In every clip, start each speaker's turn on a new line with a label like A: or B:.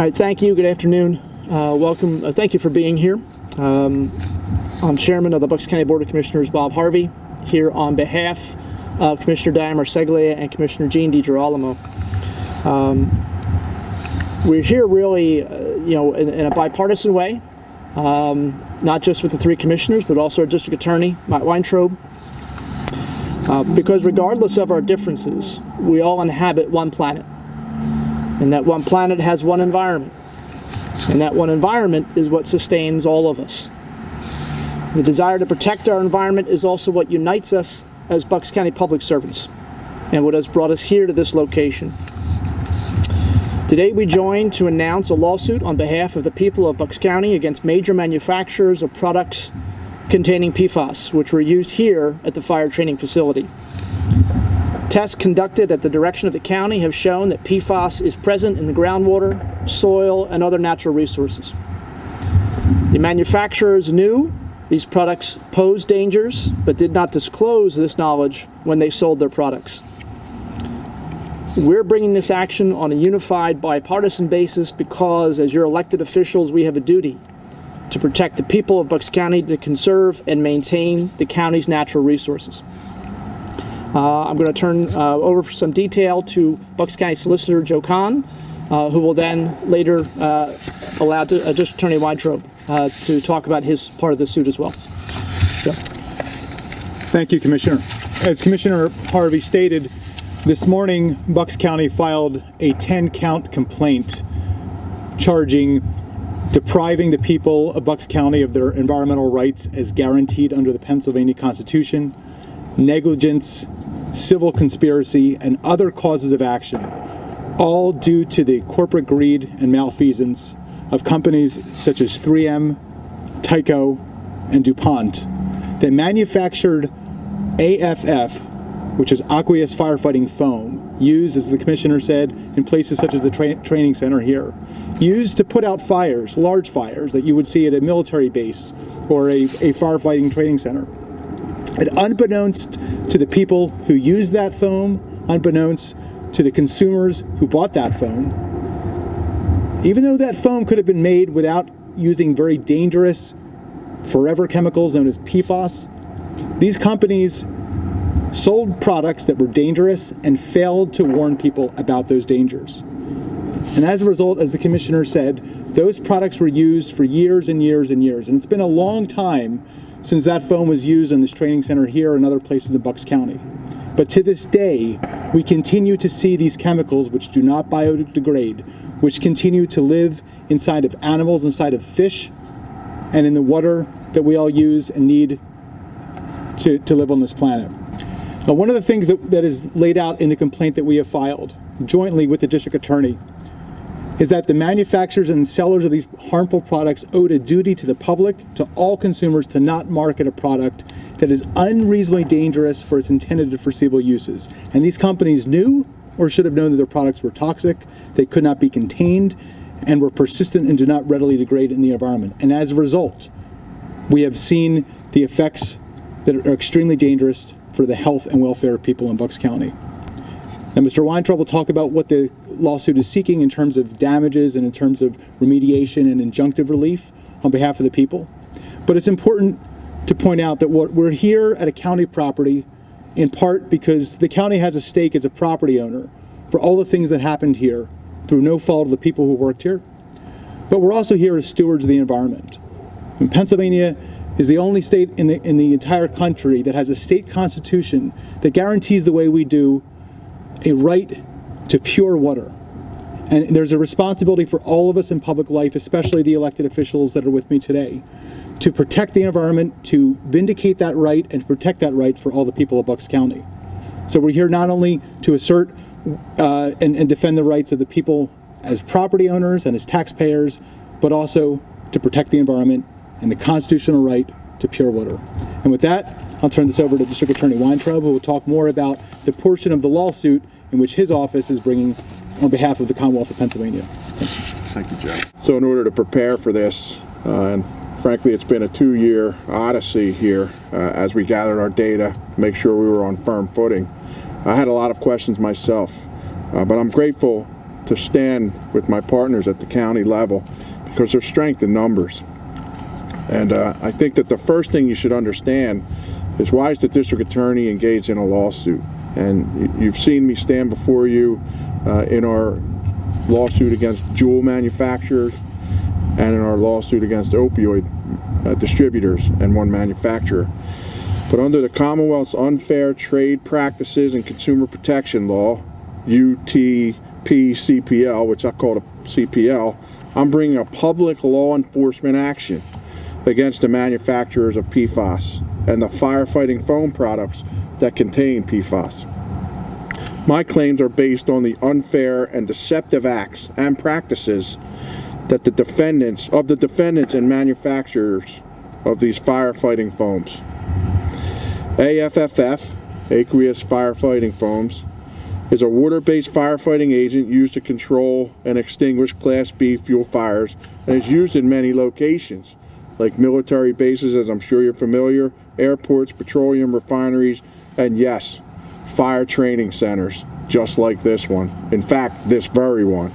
A: All right, thank you. Good afternoon. Welcome. Thank you for being here. I'm Chairman of the Bucks County Board of Commissioners, Bob Harvey, here on behalf of Commissioner Diane Marseglia and Commissioner Jean DiGirolamo. We're here really, in a bipartisan way, not just with the three commissioners, but also our district attorney, Matt Weintraub, because regardless of our differences, we all inhabit one planet. And that one planet has one environment. And that one environment is what sustains all of us. The desire to protect our environment is also what unites us as Bucks County public servants and what has brought us here to this location. Today we join to announce a lawsuit on behalf of the people of Bucks County against major manufacturers of products containing PFAS, which were used here at the fire training facility. Tests conducted at the direction of the county have shown that PFAS is present in the groundwater, soil, and other natural resources. The manufacturers knew these products posed dangers, but did not disclose this knowledge when they sold their products. We're bringing this action on a unified, bipartisan basis because, as your elected officials, we have a duty to protect the people of Bucks County, to conserve and maintain the county's natural resources. I'm going to turn over for some detail to Bucks County Solicitor Joe Kahn, who will then later allow District Attorney Weintraub to talk about his part of the suit as well. Joe.
B: Thank you, Commissioner. As Commissioner Harvey stated, this morning Bucks County filed a 10-count complaint charging depriving the people of Bucks County of their environmental rights as guaranteed under the Pennsylvania Constitution, negligence, civil conspiracy, and other causes of action, all due to the corporate greed and malfeasance of companies such as 3M, Tyco, and DuPont that manufactured AFF, which is aqueous firefighting foam, used, as the Commissioner said, in places such as the training center here, used to put out fires, large fires that you would see at a military base or a firefighting training center. And unbeknownst to the people who used that foam, unbeknownst to the consumers who bought that foam, even though that foam could have been made without using very dangerous forever chemicals known as PFAS, these companies sold products that were dangerous and failed to warn people about those dangers. And as a result, as the Commissioner said, those products were used for years and years and years. And it's been a long time since that foam was used in this training center here and other places in Bucks County. But to this day, we continue to see these chemicals which do not biodegrade, which continue to live inside of animals, inside of fish, and in the water that we all use and need to live on this planet. Now, one of the things that is laid out in the complaint that we have filed jointly with the district attorney is that the manufacturers and sellers of these harmful products owed a duty to the public, to all consumers, to not market a product that is unreasonably dangerous for its intended and foreseeable uses. And these companies knew or should have known that their products were toxic, they could not be contained, and were persistent and do not readily degrade in the environment. And as a result, we have seen the effects that are extremely dangerous for the health and welfare of people in Bucks County. Now, Mr. Weintraub will talk about what the lawsuit is seeking in terms of damages and in terms of remediation and injunctive relief on behalf of the people. But it's important to point out that we're here at a county property in part because the county has a stake as a property owner for all the things that happened here through no fault of the people who worked here. But we're also here as stewards of the environment. And Pennsylvania is the only state in the entire country that has a state constitution that guarantees the way we do a right to pure water. And there's a responsibility for all of us in public life, especially the elected officials that are with me today, to protect the environment, to vindicate that right, and to protect that right for all the people of Bucks County. So we're here not only to assert and defend the rights of the people as property owners and as taxpayers, but also to protect the environment and the constitutional right to pure water. And with that, I'll turn this over to District Attorney Weintraub, who will talk more about the portion of the lawsuit in which his office is bringing on behalf of the Commonwealth of Pennsylvania.
C: Thank you, Joe. So in order to prepare for this, and frankly it's been a 2-year odyssey here as we gathered our data, make sure we were on firm footing, I had a lot of questions myself, but I'm grateful to stand with my partners at the county level because there's strength in numbers. And I think that the first thing you should understand is, why is the district attorney engaged in a lawsuit? And you've seen me stand before you in our lawsuit against jewel manufacturers and in our lawsuit against opioid distributors and one manufacturer. But under the Commonwealth's Unfair Trade Practices and Consumer Protection Law, UTPCPL, which I call the CPL, I'm bringing a public law enforcement action against the manufacturers of PFAS and the firefighting foam products that contain PFAS. My claims are based on the unfair and deceptive acts and practices that the defendants and manufacturers of these firefighting foams. AFFF, aqueous firefighting foams, is a water-based firefighting agent used to control and extinguish Class B fuel fires, and is used in many locations, like military bases, as I'm sure you're familiar, airports, petroleum refineries, and yes, fire training centers, just like this one. In fact, this very one.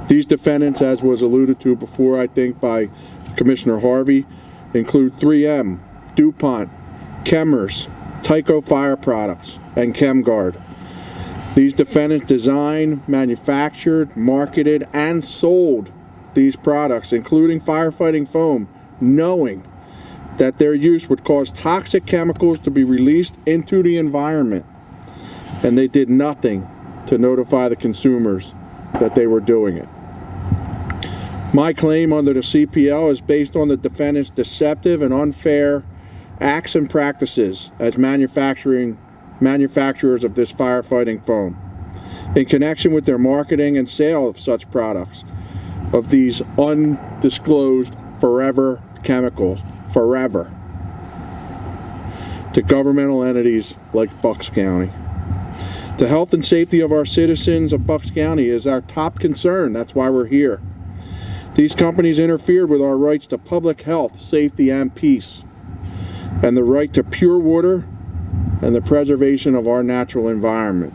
C: These defendants, as was alluded to before, I think, by Commissioner Harvey, include 3M, DuPont, Chemours, Tyco Fire Products, and ChemGuard. These defendants designed, manufactured, marketed, and sold these products, including firefighting foam, knowing that their use would cause toxic chemicals to be released into the environment. And they did nothing to notify the consumers that they were doing it. My claim under the CPL is based on the defendants' deceptive and unfair acts and practices as manufacturers of this firefighting foam, in connection with their marketing and sale of such products, of these undisclosed forever chemicals, forever, to governmental entities like Bucks County. The health and safety of our citizens of Bucks County is our top concern. That's why we're here. These companies interfered with our rights to public health, safety, and peace, and the right to pure water and the preservation of our natural environment.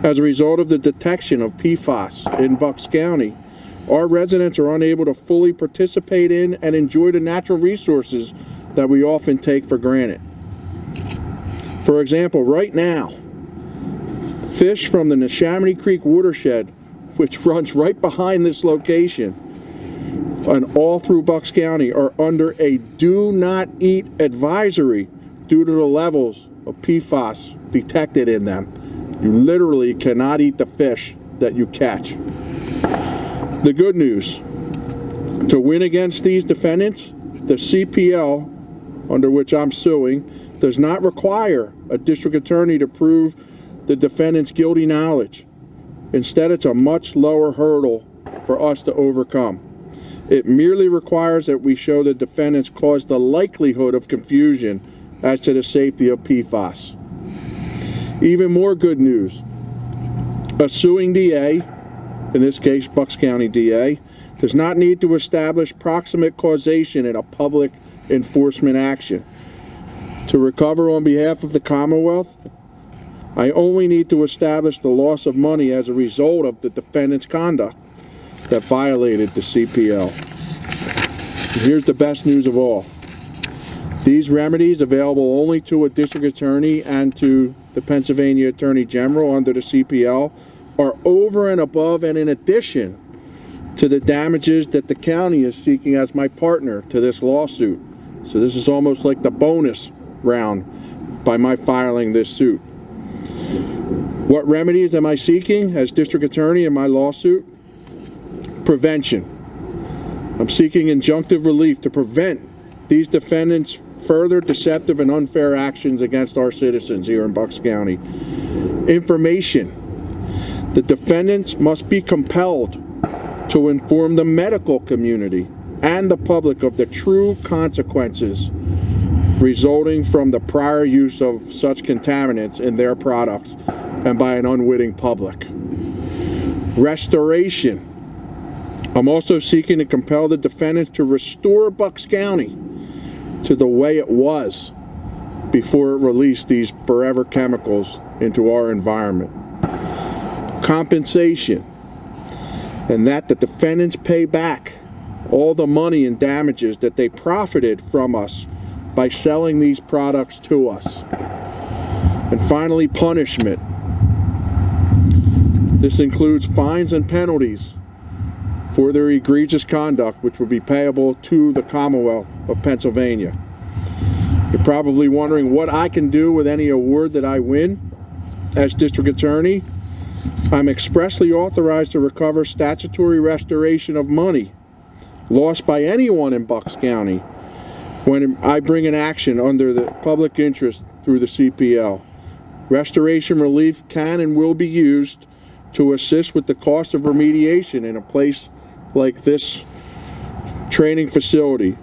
C: As a result of the detection of PFAS in Bucks County, our residents are unable to fully participate in and enjoy the natural resources that we often take for granted. For example, right now, fish from the Neshaminy Creek watershed, which runs right behind this location, and all through Bucks County, are under a do not eat advisory due to the levels of PFAS detected in them. You literally cannot eat the fish that you catch. The good news, to win against these defendants, the CPL, under which I'm suing, does not require a district attorney to prove the defendant's guilty knowledge. Instead, it's a much lower hurdle for us to overcome. It merely requires that we show the defendants caused the likelihood of confusion as to the safety of PFAS. Even more good news, a suing DA, in this case Bucks County DA, does not need to establish proximate causation in a public enforcement action. To recover on behalf of the Commonwealth, I only need to establish the loss of money as a result of the defendant's conduct that violated the CPL. And here's the best news of all. These remedies, available only to a district attorney and to the Pennsylvania Attorney General under the CPL, are over and above and in addition to the damages that the county is seeking as my partner to this lawsuit. So this is almost like the bonus round by my filing this suit. What remedies am I seeking as district attorney in my lawsuit? Prevention. I'm seeking injunctive relief to prevent these defendants' further deceptive and unfair actions against our citizens here in Bucks County. Information. The defendants must be compelled to inform the medical community and the public of the true consequences resulting from the prior use of such contaminants in their products and by an unwitting public. Restoration. I'm also seeking to compel the defendants to restore Bucks County to the way it was before it released these forever chemicals into our environment. compensation, and that the defendants pay back all the money and damages that they profited from us by selling these products to us. And finally, punishment. This includes fines and penalties for their egregious conduct, which would be payable to the Commonwealth of Pennsylvania. You're probably wondering what I can do with any award that I win as district attorney. I'm expressly authorized to recover statutory restoration of money lost by anyone in Bucks County when I bring an action under the public interest through the CPL. Restoration relief can and will be used to assist with the cost of remediation in a place like this training facility.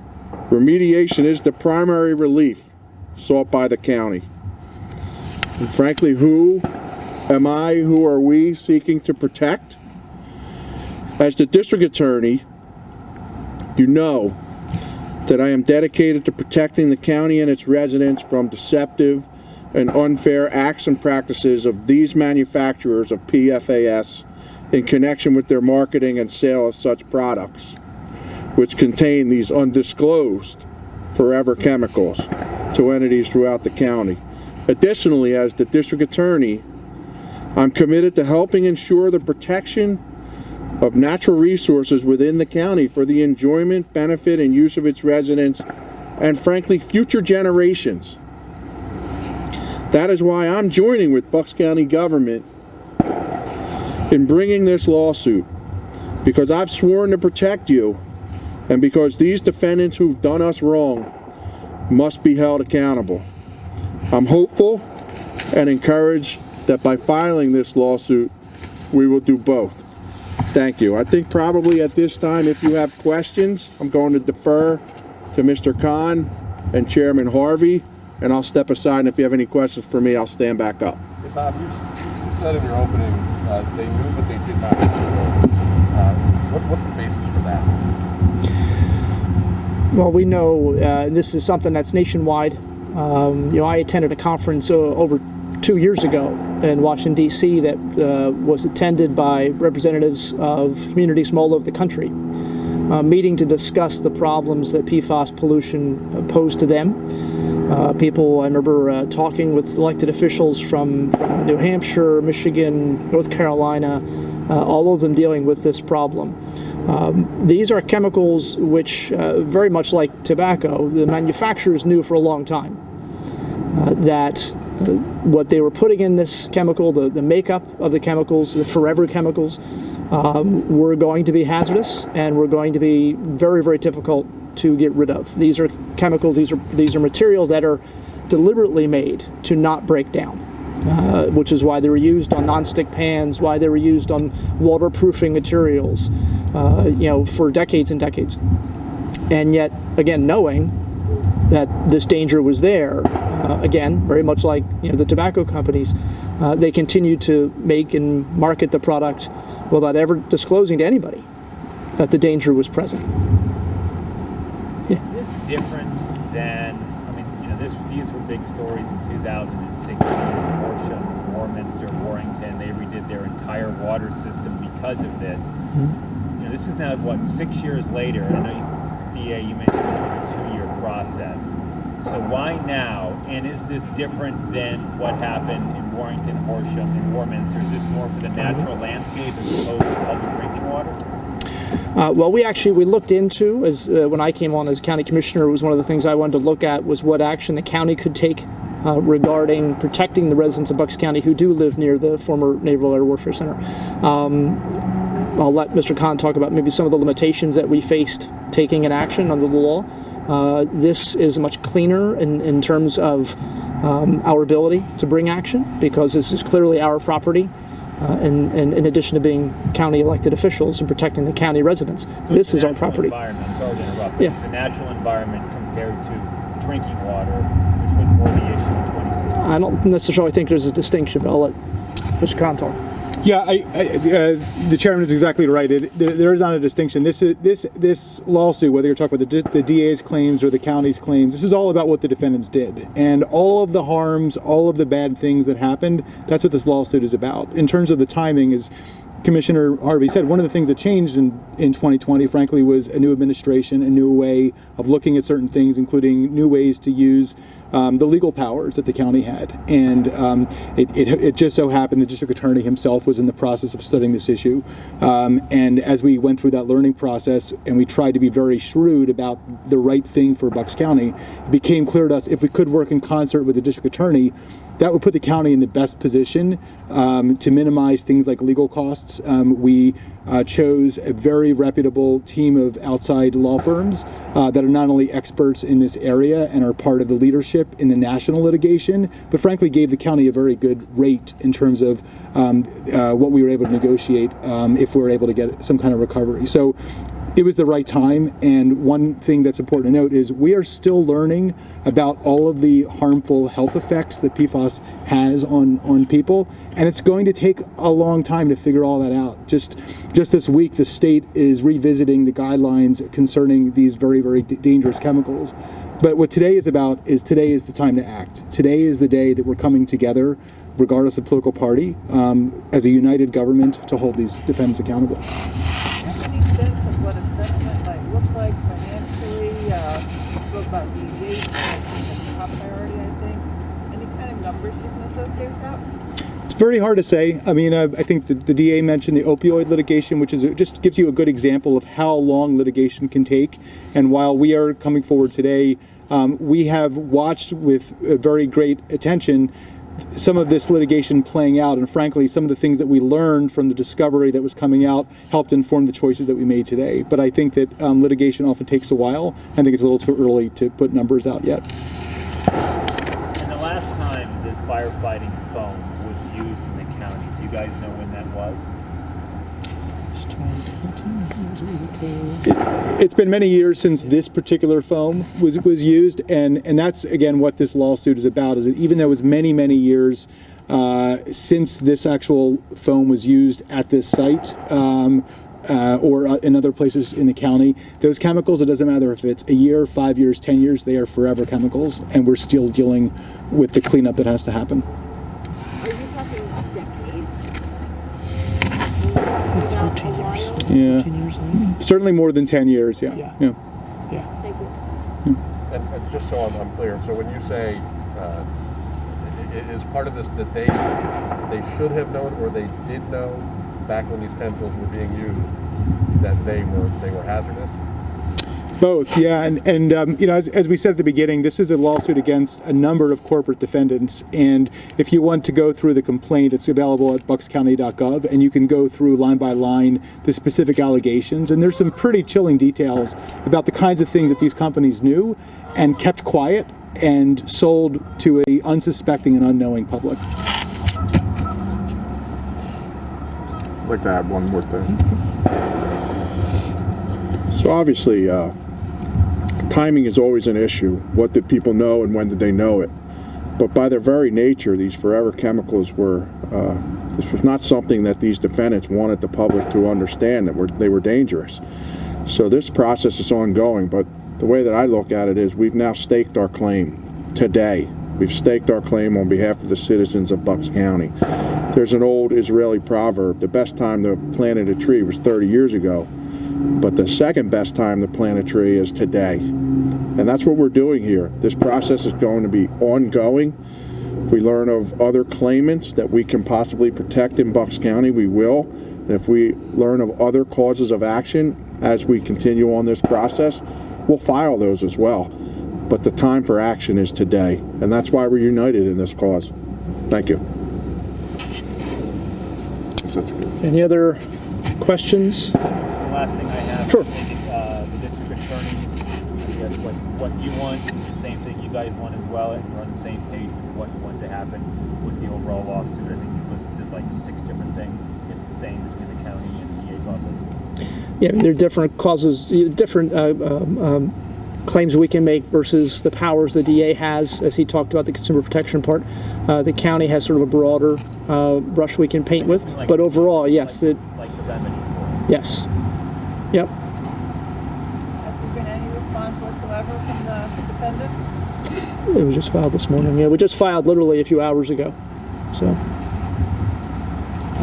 C: Remediation is the primary relief sought by the county. And frankly, who am I, who are we seeking to protect? As the district attorney, you know that I am dedicated to protecting the county and its residents from deceptive and unfair acts and practices of these manufacturers of PFAS in connection with their marketing and sale of such products, which contain these undisclosed forever chemicals to entities throughout the county. Additionally, as the district attorney, I'm committed to helping ensure the protection of natural resources within the county for the enjoyment, benefit, and use of its residents, and frankly, future generations. That is why I'm joining with Bucks County government in bringing this lawsuit, because I've sworn to protect you, and because these defendants who've done us wrong must be held accountable. I'm hopeful and encouraged that by filing this lawsuit, we will do both. Thank you. I think probably at this time, if you have questions, I'm going to defer to Mr. Khan and Chairman Harvey, and I'll step aside, and if you have any questions for me, I'll stand back up.
D: Hey, Bob, you said in your opening they knew but they did not know. What's the basis for that?
A: Well, we know this is something that's nationwide. I attended a conference over 2 years ago in Washington, D.C. that was attended by representatives of communities from all over the country, meeting to discuss the problems that PFAS pollution posed to them. People, I remember talking with elected officials from New Hampshire, Michigan, North Carolina, all of them dealing with this problem. These are chemicals which, very much like tobacco, the manufacturers knew for a long time that what they were putting in this chemical, the makeup of the chemicals, the forever chemicals, were going to be hazardous and were going to be very, very difficult to get rid of. These are chemicals, these are materials that are deliberately made to not break down, which is why they were used on nonstick pans, why they were used on waterproofing materials, for decades and decades. And yet, again, knowing that this danger was there, again, very much like the tobacco companies, they continued to make and market the product without ever disclosing to anybody that the danger was present.
E: Is this different than, these were big stories in 2016, Horsham, Warminster, Warrington, they redid their entire water system because of this. Mm-hmm. This is now, 6 years later, and I know, DA, you mentioned this was a 2-year process. So why now? And is this different than what happened in Warrington, Horsham, and Warminster? Is this more for the natural landscape as opposed to public drinking water?
A: Well, we looked into, when I came on as county commissioner, it was one of the things I wanted to look at was what action the county could take regarding protecting the residents of Bucks County who do live near the former Naval Air Warfare Center. I'll let Mr. Khan talk about maybe some of the limitations that we faced taking an action under the law. This is much cleaner in terms of our ability to bring action, because this is clearly our property. And in addition to being county elected officials and protecting the county residents, this is our property.
E: Sorry to interrupt.
A: Yeah.
E: It's a natural environment compared to drinking water, which was more the issue in 2016.
A: I don't necessarily think there's a distinction, but I'll let Mr. Khan talk.
B: Yeah, the chairman is exactly right. There is not a distinction. This lawsuit, whether you're talking about the DA's claims or the county's claims, this is all about what the defendants did. And all of the harms, all of the bad things that happened, that's what this lawsuit is about. In terms of the timing, as Commissioner Harvey said, one of the things that changed in 2020, frankly, was a new administration, a new way of looking at certain things, including new ways to use the legal powers that the county had. And it just so happened the district attorney himself was in the process of studying this issue. And as we went through that learning process and we tried to be very shrewd about the right thing for Bucks County, it became clear to us if we could work in concert with the district attorney, that would put the county in the best position to minimize things like legal costs. We chose a very reputable team of outside law firms that are not only experts in this area and are part of the leadership in the national litigation, but frankly gave the county a very good rate in terms of what we were able to negotiate if we were able to get some kind of recovery. So it was the right time, and one thing that's important to note is we are still learning about all of the harmful health effects that PFAS has on people, and it's going to take a long time to figure all that out. Just this week, the state is revisiting the guidelines concerning these very, very dangerous chemicals. But what today is about is today is the time to act. Today is the day that we're coming together, regardless of political party, as a united government to hold these defendants accountable.
F: Any sense of what a settlement might look like financially? Spoke about remediation as a top priority, I think. Any kind of numbers you can associate with that?
B: It's very hard to say. I mean, I think the DA mentioned the opioid litigation, which is just gives you a good example of how long litigation can take. And while we are coming forward today, we have watched with very great attention some of this litigation playing out, and frankly, some of the things that we learned from the discovery that was coming out helped inform the choices that we made today. But I think that litigation often takes a while. I think it's a little too early to put numbers out yet.
E: And the last time this firefighting foam was used in the county, do you guys know when that was?
B: It's been many years since this particular foam was used, and that's again what this lawsuit is about. Is that even though it was many years since this actual foam was used at this site or in other places in the county, those chemicals, it doesn't matter if it's a year, 5 years, 10 years, they are forever chemicals, and we're still dealing with the cleanup that has to happen.
F: Are you talking decades?
A: It's 14 years.
B: Yeah.
A: 14 years, I think.
B: Certainly more than 10 years. Yeah.
A: Yeah.
B: Yeah.
F: Thank you.
D: And just so I'm clear, so when you say is part of this that they should have known or they did know back when these chemicals were being used that they were hazardous?
B: Both, yeah, and you know, as we said at the beginning, this is a lawsuit against a number of corporate defendants, and if you want to go through the complaint, it's available at buckscounty.gov, and you can go through line by line the specific allegations, and there's some pretty chilling details about the kinds of things that these companies knew and kept quiet and sold to a unsuspecting and unknowing public.
C: I'd like to add one more thing. So obviously, timing is always an issue. What did people know and when did they know it? But by their very nature, these forever chemicals were, this was not something that these defendants wanted the public to understand, that they were dangerous. So this process is ongoing, but the way that I look at it is we've now staked our claim today. We've staked our claim on behalf of the citizens of Bucks County. There's an old Israeli proverb, the best time to plant a tree was 30 years ago. But the second best time to plant a tree is today. And that's what we're doing here. This process is going to be ongoing. We learn of other claimants that we can possibly protect in Bucks County, we will. And if we learn of other causes of action as we continue on this process, we'll file those as well. But the time for action is today. And that's why we're united in this cause. Thank you.
A: Any other questions?
E: The last thing I have,
A: Sure.
E: maybe the district attorneys, I guess what you want is the same thing you guys want as well, and we're on the same page with what you want to happen with the overall lawsuit. I think you've listed like 6 different things. It's the same between the county and the DA's office.
A: Yeah, there are different causes, different claims we can make versus the powers the DA has, as he talked about the consumer protection part. The county has sort of a broader brush we can paint with, but overall, yes,
E: like the remedy for it.
A: yes, yep.
F: Has there been any response whatsoever from the defendants?
A: It was just filed this morning. Yeah, we just filed literally a few hours ago. So,
C: All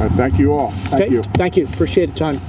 C: right, thank you all. Thank you.
A: Thank you. Appreciate the time.